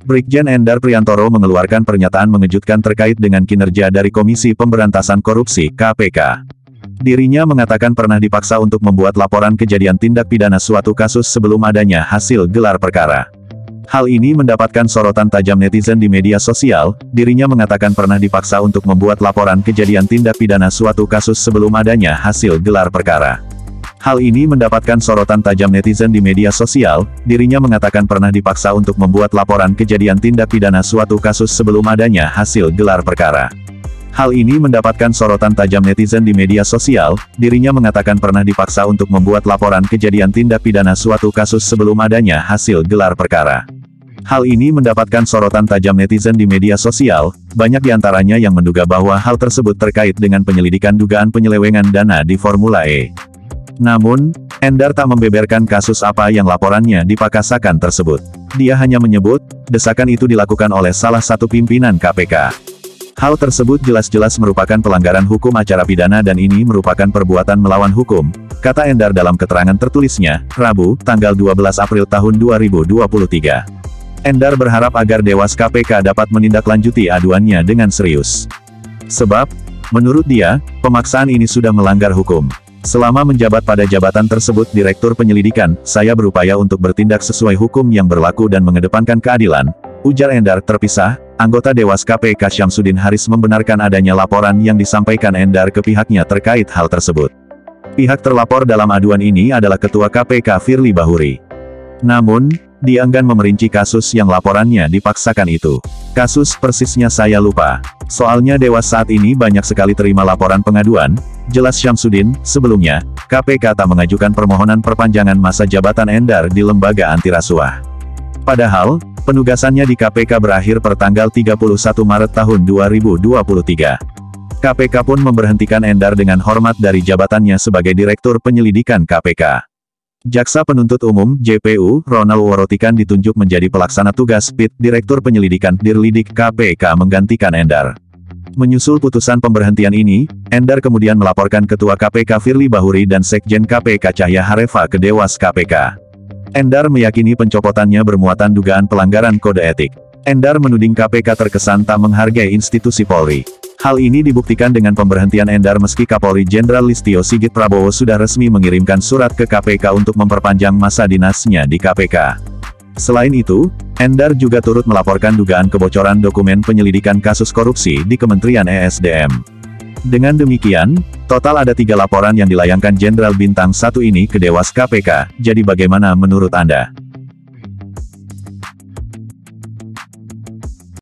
Brigjen Endar Priantoro mengeluarkan pernyataan mengejutkan terkait dengan kinerja dari Komisi Pemberantasan Korupsi (KPK). Dirinya mengatakan pernah dipaksa untuk membuat laporan kejadian tindak pidana suatu kasus sebelum adanya hasil gelar perkara. Hal ini mendapatkan sorotan tajam netizen di media sosial. Dirinya mengatakan pernah dipaksa untuk membuat laporan kejadian tindak pidana suatu kasus sebelum adanya hasil gelar perkara. Hal ini mendapatkan sorotan tajam netizen di media sosial. Dirinya mengatakan pernah dipaksa untuk membuat laporan kejadian tindak pidana suatu kasus sebelum adanya hasil gelar perkara. Hal ini mendapatkan sorotan tajam netizen di media sosial. Dirinya mengatakan pernah dipaksa untuk membuat laporan kejadian tindak pidana suatu kasus sebelum adanya hasil gelar perkara. Hal ini mendapatkan sorotan tajam netizen di media sosial. Banyak diantaranya yang menduga bahwa hal tersebut terkait dengan penyelidikan dugaan penyelewengan dana di Formula E. Namun, Endar tak membeberkan kasus apa yang laporannya dipakasakan tersebut. Dia hanya menyebut, desakan itu dilakukan oleh salah satu pimpinan KPK. Hal tersebut jelas-jelas merupakan pelanggaran hukum acara pidana dan ini merupakan perbuatan melawan hukum, kata Endar dalam keterangan tertulisnya, Rabu, tanggal 12 April tahun 2023. Endar berharap agar Dewas KPK dapat menindaklanjuti aduannya dengan serius. Sebab, menurut dia, pemaksaan ini sudah melanggar hukum. Selama menjabat pada jabatan tersebut Direktur Penyelidikan, saya berupaya untuk bertindak sesuai hukum yang berlaku dan mengedepankan keadilan, ujar Endar. Terpisah, anggota Dewas KPK Syamsuddin Haris membenarkan adanya laporan yang disampaikan Endar ke pihaknya terkait hal tersebut. Pihak terlapor dalam aduan ini adalah Ketua KPK Firly Bahuri. Namun, dia enggan memerinci kasus yang laporannya dipaksakan itu. Kasus persisnya saya lupa. Soalnya Dewas saat ini banyak sekali terima laporan pengaduan, jelas Syamsuddin. Sebelumnya, KPK tak mengajukan permohonan perpanjangan masa jabatan Endar di lembaga antirasuah. Padahal, penugasannya di KPK berakhir per tanggal 31 Maret tahun 2023. KPK pun memberhentikan Endar dengan hormat dari jabatannya sebagai Direktur Penyelidikan KPK. Jaksa Penuntut Umum (JPU) Ronald Worotikan ditunjuk menjadi pelaksana tugas PIT Direktur Penyelidikan Dirlidik KPK menggantikan Endar. Menyusul putusan pemberhentian ini, Endar kemudian melaporkan Ketua KPK Firly Bahuri dan Sekjen KPK Cahya Harefa ke Dewas KPK. Endar meyakini pencopotannya bermuatan dugaan pelanggaran kode etik. Endar menuding KPK terkesan tak menghargai institusi Polri. Hal ini dibuktikan dengan pemberhentian Endar meski Kapolri Jenderal Listio Sigit Prabowo sudah resmi mengirimkan surat ke KPK untuk memperpanjang masa dinasnya di KPK. Selain itu, Endar juga turut melaporkan dugaan kebocoran dokumen penyelidikan kasus korupsi di Kementerian ESDM. Dengan demikian, total ada 3 laporan yang dilayangkan Jenderal Bintang 1 ini ke Dewas KPK. Jadi bagaimana menurut Anda?